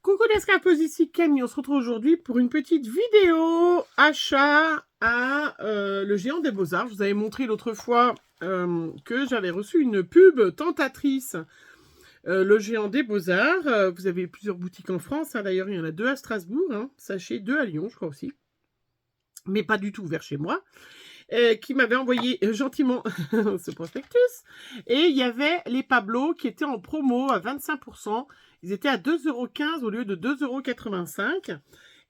Coucou l'escapeuse, ici Camille, on se retrouve aujourd'hui pour une petite vidéo achat à le Géant des Beaux-Arts. Je vous avais montré l'autre fois que j'avais reçu une pub tentatrice, le Géant des Beaux-Arts. Vous avez plusieurs boutiques en France, hein. D'ailleurs il y en a 2 à Strasbourg, hein. Sachez, 2 à Lyon je crois aussi, mais pas du tout vers chez moi. Qui m'avait envoyé gentiment ce prospectus. Et il y avait les Pablo qui étaient en promo à 25%. Ils étaient à 2,15 € au lieu de 2,85 €.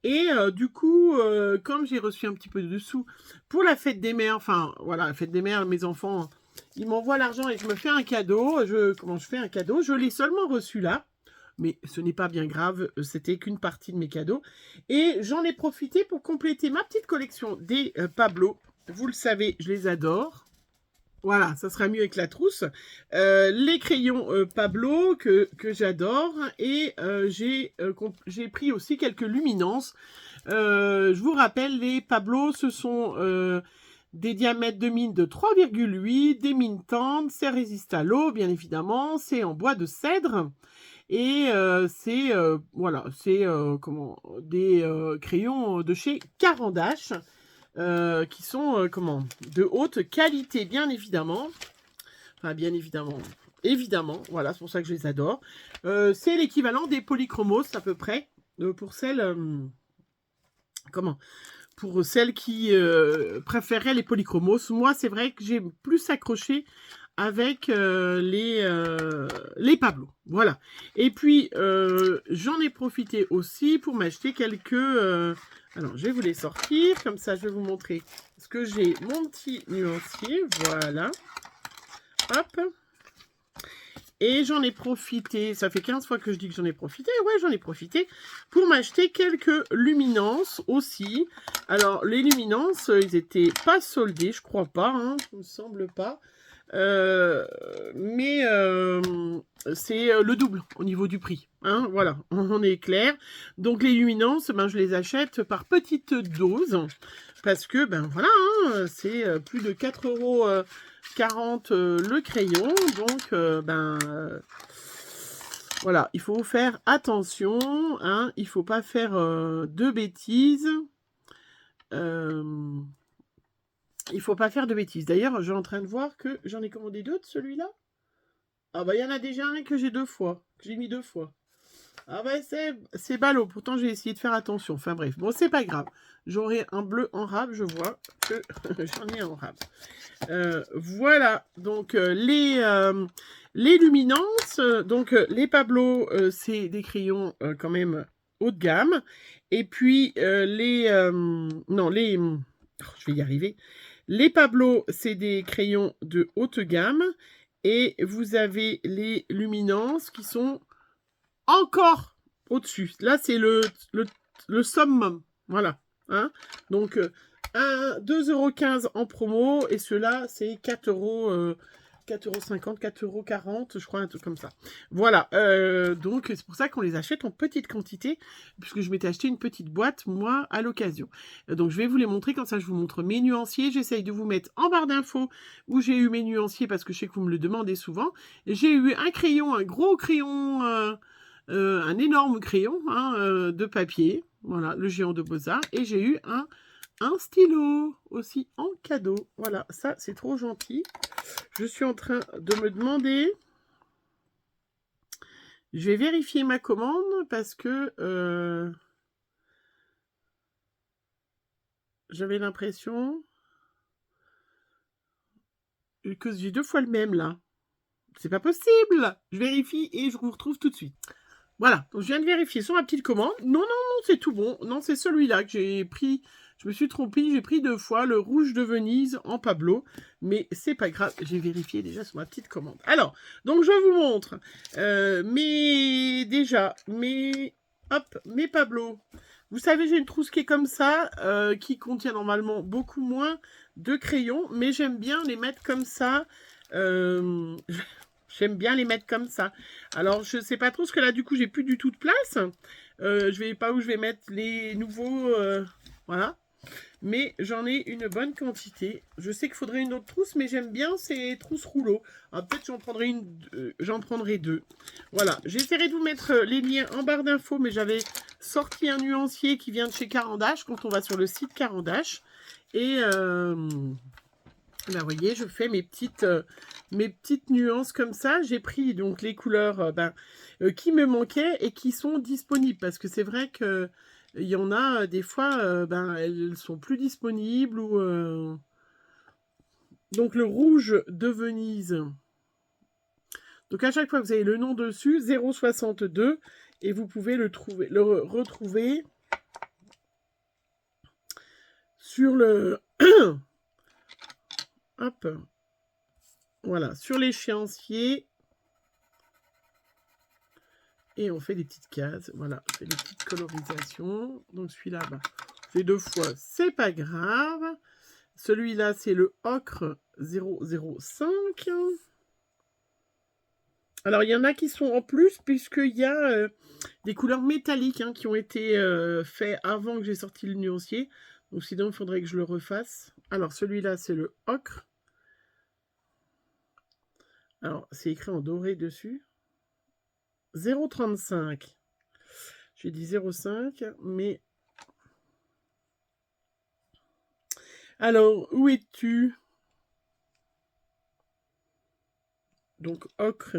Et du coup, comme j'ai reçu un petit peu de sous pour la fête des mères, enfin voilà, la fête des mères, mes enfants, ils m'envoient l'argent et je me fais un cadeau. Comment je fais un cadeau? Je l'ai seulement reçu là. Mais ce n'est pas bien grave, c'était qu'une partie de mes cadeaux. Et j'en ai profité pour compléter ma petite collection des Pablo. Vous le savez, je les adore. Voilà, ça sera mieux avec la trousse. Les crayons Pablo que j'adore. Et j'ai pris aussi quelques luminances. Je vous rappelle, les Pablo, ce sont des diamètres de mine de 3,8, des mines tendres, c'est résiste à l'eau, bien évidemment. C'est en bois de cèdre. Et c'est voilà, c'est des crayons de chez Caran d'Ache. Qui sont de haute qualité, bien évidemment. Enfin, bien évidemment. Évidemment, voilà, c'est pour ça que je les adore. C'est l'équivalent des polychromos, à peu près, pour celles... pour celles qui préféraient les polychromos. Moi, c'est vrai que j'ai plus accroché avec les Pablo. Voilà. Et puis, j'en ai profité aussi pour m'acheter quelques... alors, je vais vous les sortir. Comme ça, je vais vous montrer ce que j'ai. Mon petit nuancier. Voilà. Hop. Et j'en ai profité. Ça fait 15 fois que je dis que j'en ai profité. Ouais, j'en ai profité pour m'acheter quelques luminances aussi. Alors, les luminances, ils étaient pas soldés, je crois pas. Hein, il me semble pas. Mais c'est le double au niveau du prix, hein, voilà, on est clair. Donc les luminances, ben, je les achète par petites doses, parce que, ben voilà, hein, c'est plus de 4,40 € le crayon, donc voilà, il faut faire attention, hein, il faut pas faire de bêtises. Il faut pas faire de bêtises. D'ailleurs, je suis en train de voir que j'en ai commandé 2 de celui-là. Ah bah, il y en a déjà un que j'ai 2 fois. Que j'ai mis 2 fois. Ah bah, c'est ballot. Pourtant, j'ai essayé de faire attention. Enfin bref. Bon, c'est pas grave. J'aurai un bleu en rab. Je vois que j'en ai un en rab. Voilà. Donc, les luminances. Donc, les Pablo, c'est des crayons quand même haut de gamme. Et puis, non, les... je vais y arriver. Les Pablo, c'est des crayons de haute gamme. Et vous avez les luminances qui sont encore au-dessus. Là, c'est le summum. Voilà. Hein, donc, 2,15 € en promo. Et ceux-là, c'est 4,50 €, 4,40 €, je crois, un truc comme ça. Voilà. Donc, c'est pour ça qu'on les achète en petite quantité, puisque je m'étais acheté une petite boîte, moi, à l'occasion. Donc, je vais vous les montrer. Comme ça, je vous montre mes nuanciers. J'essaye de vous mettre en barre d'infos où j'ai eu mes nuanciers, parce que je sais que vous me le demandez souvent. J'ai eu un crayon, un gros crayon, un énorme crayon, hein, de papier. Voilà, le Géant de Beaux-Arts. Et j'ai eu un stylo aussi en cadeau. Voilà, ça, c'est trop gentil. Je suis en train de me demander... Je vais vérifier ma commande parce que j'avais l'impression que j'ai 2 fois le même là. C'est pas possible. Je vérifie et je vous retrouve tout de suite. Voilà, donc je viens de vérifier sur ma petite commande. Non, non, non, c'est tout bon. Non, c'est celui-là que j'ai pris. Je me suis trompée, j'ai pris 2 fois le rouge de Venise en Pablo. Mais c'est pas grave, j'ai vérifié déjà sur ma petite commande. Alors, donc je vous montre mes Pablo. Vous savez, j'ai une trousse qui est comme ça, qui contient normalement beaucoup moins de crayons. Mais j'aime bien les mettre comme ça. J'aime bien les mettre comme ça. Alors, je sais pas trop, parce que là, du coup, j'ai plus du tout de place. Je vais pas où je vais mettre les nouveaux... voilà. Mais j'en ai une bonne quantité. Je sais qu'il faudrait une autre trousse, mais j'aime bien ces trousses rouleaux. Peut-être j'en prendrai j'en prendrai deux. Voilà, j'essaierai de vous mettre les liens en barre d'infos, mais j'avais sorti un nuancier qui vient de chez Carandache, quand on va sur le site Carandache. Et vous voyez, je fais mes petites nuances comme ça. J'ai pris donc les couleurs qui me manquaient et qui sont disponibles. Parce que c'est vrai que il y en a des fois, elles sont plus disponibles. Donc le rouge de Venise. Donc à chaque fois, vous avez le nom dessus, 0,62. Et vous pouvez le retrouver sur le... Hop. Voilà, sur l'échéancier. Et on fait des petites cases. Voilà, on fait des petites colorisations. Donc celui-là, c'est 2 fois, c'est pas grave. Celui-là, c'est le ocre 005. Alors, il y en a qui sont en plus, puisqu'il y a des couleurs métalliques qui ont été faits avant que j'ai sorti le nuancier. Donc sinon, il faudrait que je le refasse. Alors, celui-là, c'est le ocre. Alors, c'est écrit en doré dessus. 0,35. J'ai dit 0,5, mais... Alors, où es-tu? Donc, ocre.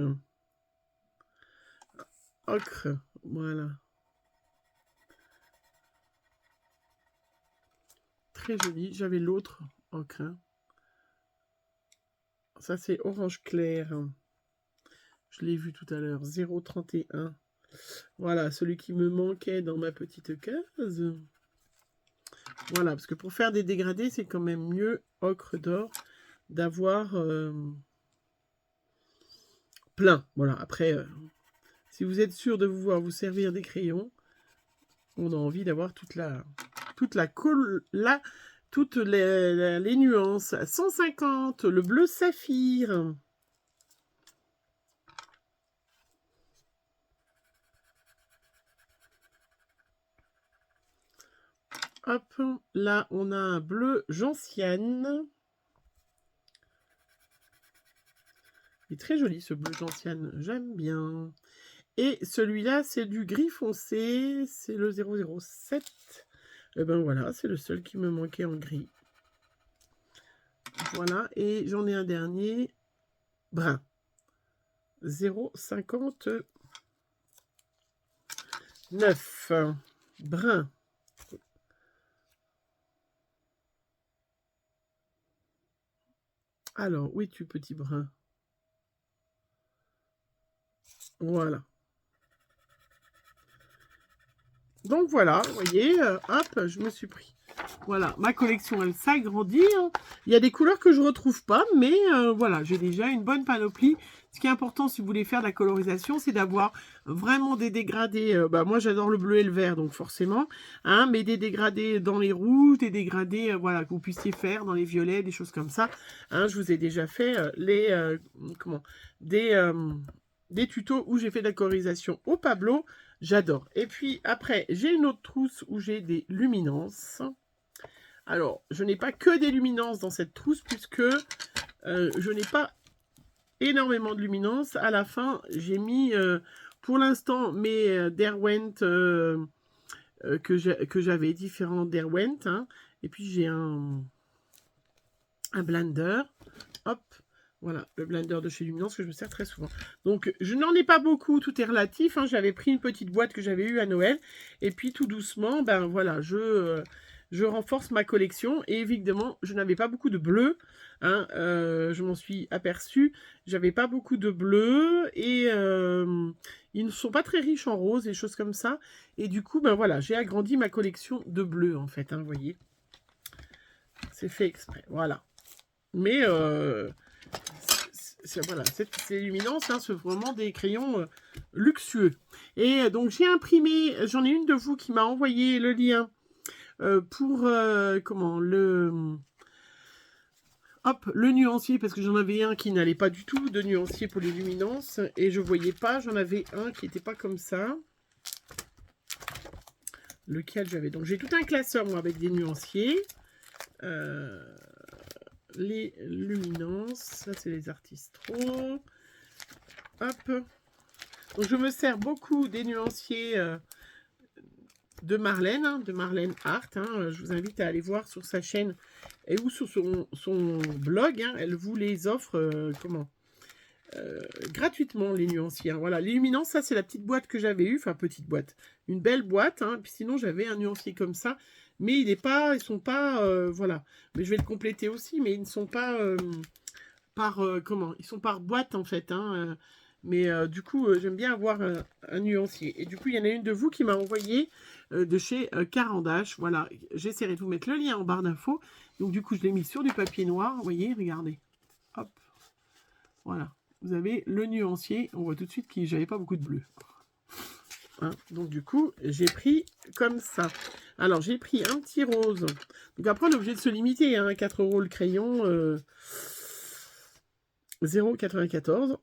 Ocre, voilà. Très joli. J'avais l'autre ocre. Ça, c'est orange clair. Je l'ai vu tout à l'heure. 0,31. Voilà, celui qui me manquait dans ma petite case. Voilà, parce que pour faire des dégradés, c'est quand même mieux, ocre d'or, d'avoir plein. Voilà, après, si vous êtes sûr de pouvoir vous servir des crayons, on a envie d'avoir toutes les nuances. 150, le bleu saphir. Hop, là, on a un bleu gentiane. Il est très joli, ce bleu gentiane. J'aime bien. Et celui-là, c'est du gris foncé. C'est le 007. Et ben voilà, c'est le seul qui me manquait en gris. Voilà, et j'en ai un dernier. Brun. 0,59. Brun. Alors, où es-tu, petit brun? Voilà. Donc voilà, vous voyez, hop, je me suis pris. Voilà, ma collection, elle s'agrandit. Il y a des couleurs que je ne retrouve pas, mais voilà, j'ai déjà une bonne panoplie. Ce qui est important, si vous voulez faire de la colorisation, c'est d'avoir vraiment des dégradés. Moi, j'adore le bleu et le vert, donc forcément. Mais des dégradés dans les rouges, des dégradés voilà, que vous puissiez faire dans les violets, des choses comme ça. Je vous ai déjà fait des tutos où j'ai fait de la colorisation au Pablo. J'adore. Et puis après, j'ai une autre trousse où j'ai des luminances. Alors, je n'ai pas que des luminances dans cette trousse puisque je n'ai pas énormément de luminances. À la fin, j'ai mis pour l'instant mes Derwent que j'avais, différents Derwent. Et puis j'ai un blender. Hop. Voilà, le blender de chez Luminance que je me sers très souvent. Donc, je n'en ai pas beaucoup, tout est relatif. J'avais pris une petite boîte que j'avais eue à Noël. Et puis, tout doucement, voilà, je renforce ma collection. Et évidemment, je n'avais pas beaucoup de bleu. Je m'en suis aperçue. J'avais pas beaucoup de bleu. Et ils ne sont pas très riches en rose et choses comme ça. Et du coup, voilà, j'ai agrandi ma collection de bleu, en fait. Vous voyez. C'est fait exprès. Voilà. Mais... voilà, ces luminances, c'est vraiment des crayons luxueux. Et donc, j'ai imprimé, j'en ai une de vous qui m'a envoyé le lien pour, le nuancier, parce que j'en avais un qui n'allait pas du tout de nuancier pour les luminances, et je voyais pas, j'en avais un qui n'était pas comme ça. lequel j'avais. Donc j'ai tout un classeur moi avec des nuanciers. Les luminances, ça c'est les artistraux. Hop. Donc je me sers beaucoup des nuanciers de Marlène Art. Hein. Je vous invite à aller voir sur sa chaîne et ou sur son blog. Hein. Elle vous les offre gratuitement, les nuanciers. Hein. Voilà, les luminances, ça c'est la petite boîte que j'avais eue. Enfin, petite boîte. Une belle boîte. Hein. Puis sinon, j'avais un nuancier comme ça. Mais ils sont pas... voilà. Mais je vais le compléter aussi. Mais ils ne sont pas ils sont par boîte en fait. Hein. Mais du coup, j'aime bien avoir un nuancier. Et du coup, il y en a une de vous qui m'a envoyé de chez Carandache. Voilà, j'essaierai de vous mettre le lien en barre d'infos. Donc du coup, je l'ai mis sur du papier noir. Vous voyez, regardez. Hop. Voilà. Vous avez le nuancier. On voit tout de suite que j'avais pas beaucoup de bleu. Hein, donc du coup, j'ai pris comme ça. Alors, j'ai pris un petit rose. Donc après, on est obligé de se limiter. Hein, 4 € le crayon. 0,94.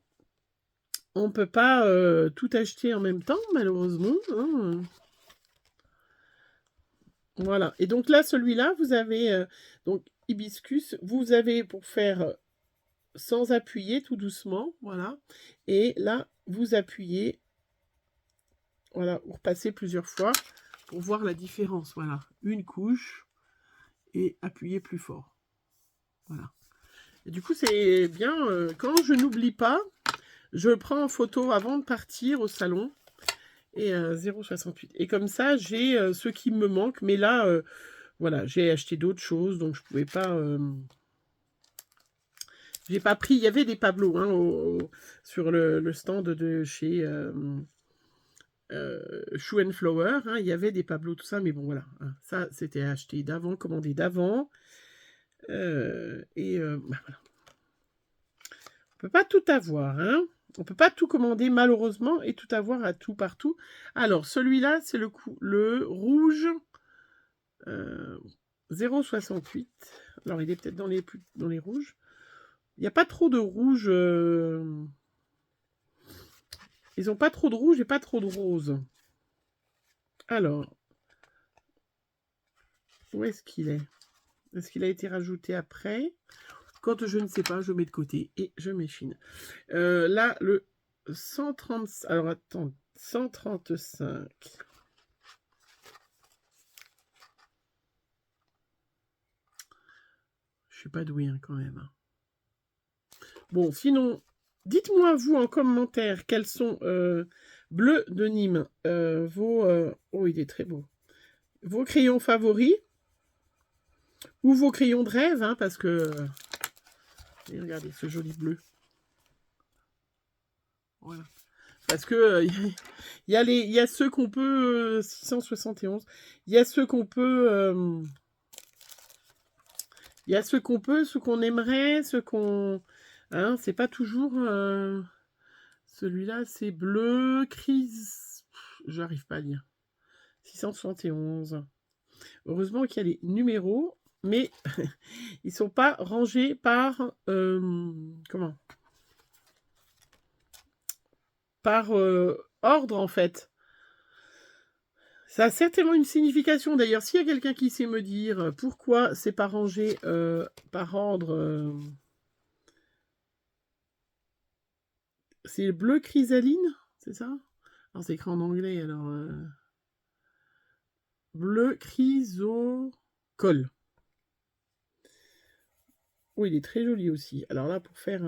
On ne peut pas tout acheter en même temps, malheureusement. Hein. Voilà. Et donc là, celui-là, vous avez donc hibiscus. Vous avez pour faire sans appuyer, tout doucement. Voilà. Et là, vous appuyez. Voilà. Vous repassez plusieurs fois pour voir la différence. Voilà. Une couche et appuyez plus fort. Voilà. Et du coup, c'est bien. Quand je n'oublie pas, je le prends en photo avant de partir au salon. Et 0,68. Et comme ça, j'ai ce qui me manque. Mais là, voilà, j'ai acheté d'autres choses. Donc, je ne pouvais pas... j'ai pas pris... Il y avait des Pablo hein, sur le stand de chez Shoe and Flower. Hein, il y avait des Pablo, tout ça. Mais bon, voilà. Hein, ça, c'était acheté d'avant, commandé d'avant. Bah, voilà. On peut pas tout avoir, hein. On peut pas tout commander, malheureusement, et tout avoir à tout partout. Alors, celui-là, c'est le rouge 0,68. Alors, il est peut-être dans les rouges. Il n'y a pas trop de rouge. Ils n'ont pas trop de rouge et pas trop de rose. Alors, où est-ce qu'il est? Est-ce qu'il a été rajouté après? Quand je ne sais pas, je mets de côté et je m'échine. Là, le 130... Alors, attends, 135. Je suis pas douée hein, quand même. Bon, sinon, dites-moi, vous, en commentaire, quels sont bleus de Nîmes vos... oh, il est très beau. Vos crayons favoris ou vos crayons de rêve, hein, parce que... Et regardez ce joli bleu. Voilà. Parce que il y a ceux qu'on peut 671. Il y a ceux qu'on peut il y a ceux qu'on peut, ceux qu'on aimerait, ceux qu'on hein, c'est pas toujours celui-là, c'est bleu crise. J'arrive pas à lire. 671. Heureusement qu'il y a les numéros, mais ils sont pas rangés par comment? Par ordre en fait. Ça a certainement une signification. D'ailleurs, s'il y a quelqu'un qui sait me dire pourquoi c'est pas rangé par ordre, c'est bleu chrysaline, c'est ça? Alors c'est écrit en anglais. Alors bleu chrysocole. Oh, il est très joli aussi. Alors là, pour faire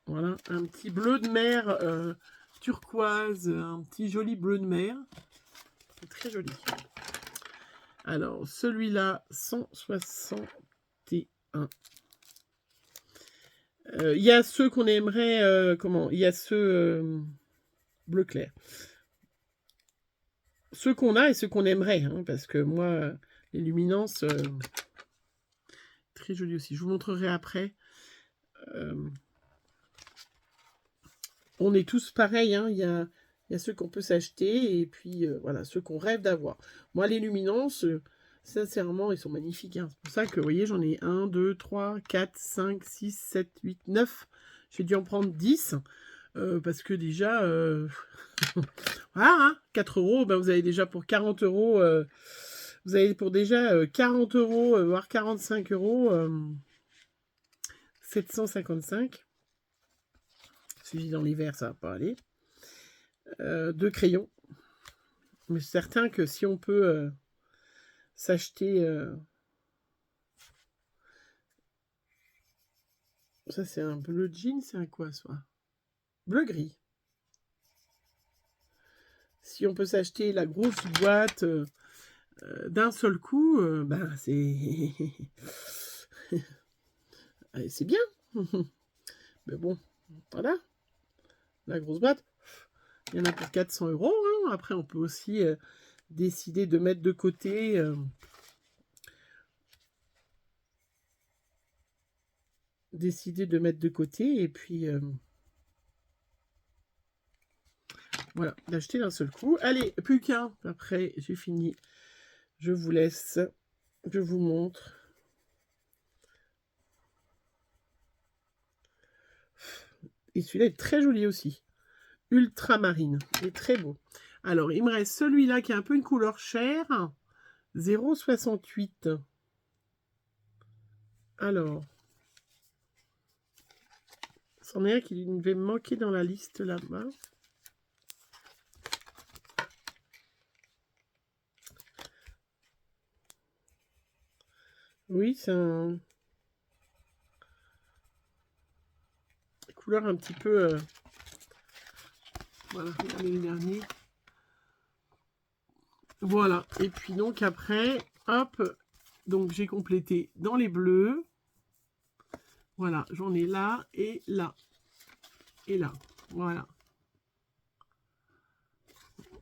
voilà un petit bleu de mer. Turquoise, un petit joli bleu de mer. C'est très joli. Alors, celui-là, 161. Il y a ceux qu'on aimerait... comment? Il y a ceux bleu clair. Ceux qu'on a et ceux qu'on aimerait. Hein, parce que moi, les luminances... très joli aussi. Je vous montrerai après. On est tous pareils, hein. Il y a ceux qu'on peut s'acheter et puis voilà, ceux qu'on rêve d'avoir. Moi, les luminances, sincèrement, ils sont magnifiques. Hein. C'est pour ça que, vous voyez, j'en ai 1, 2, 3, 4, 5, 6, 7, 8, 9. J'ai dû en prendre 10. parce que déjà, voilà, hein, 4 €, ben, vous avez déjà pour 40 €, vous avez pour déjà 40 €, voire 45 €, 755. Si j'ai dans l'hiver, ça va pas aller. 2 crayons. Mais c'est certain que si on peut s'acheter... ça, c'est un bleu jean, c'est un quoi, ça? Bleu-gris. Si on peut s'acheter la grosse boîte d'un seul coup, ben c'est... c'est bien. Mais bon, voilà. La grosse boîte, il y en a pour 400 €. Hein. Après, on peut aussi décider de mettre de côté... et puis... voilà, d'acheter d'un seul coup. Allez, plus qu'un. Après, j'ai fini. Je vous laisse. Je vous montre. Et celui-là est très joli aussi. Ultramarine. Il est très beau. Alors, il me reste celui-là qui a un peu une couleur chair. 0,68. Alors. C'en est un qui devait me manquer dans la liste là-bas. Oui, c'est un... couleur un petit peu... voilà, regardez le dernier. Voilà, et puis donc après, hop, donc j'ai complété dans les bleus. Voilà, j'en ai là et là. Et là, voilà.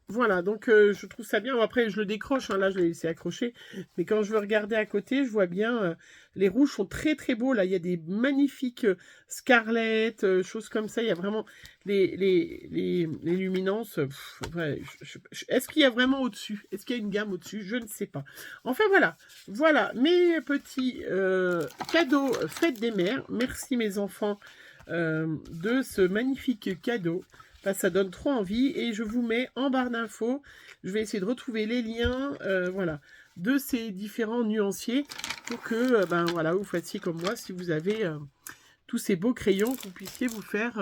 Voilà, donc je trouve ça bien. Après, je le décroche, hein, là, je l'ai laissé accrocher. Mais quand je veux regarder à côté, je vois bien, les rouges sont très, très beaux. Là, il y a des magnifiques scarlettes, choses comme ça. Il y a vraiment les luminances. Ouais, est-ce qu'il y a vraiment au-dessus? Est-ce qu'il y a une gamme au-dessus? Je ne sais pas. Enfin, voilà. Voilà, mes petits cadeaux fête des mères. Merci, mes enfants, de ce magnifique cadeau. Ça donne trop envie et je vous mets en barre d'infos. Je vais essayer de retrouver les liens voilà, de ces différents nuanciers pour que ben, voilà, vous fassiez comme moi si vous avez tous ces beaux crayons, que vous puissiez vous faire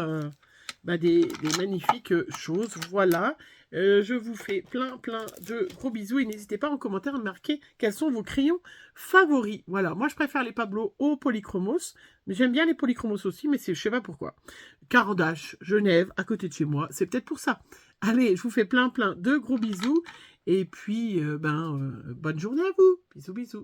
ben, des magnifiques choses. Voilà, je vous fais plein de gros bisous et n'hésitez pas en commentaire à me marquer quels sont vos crayons favoris. Voilà, moi je préfère les Pablo aux polychromos, mais j'aime bien les polychromos aussi, mais je sais pas pourquoi. Carandache, Genève, à côté de chez moi, c'est peut-être pour ça. Allez, je vous fais plein de gros bisous et puis bonne journée à vous. Bisous.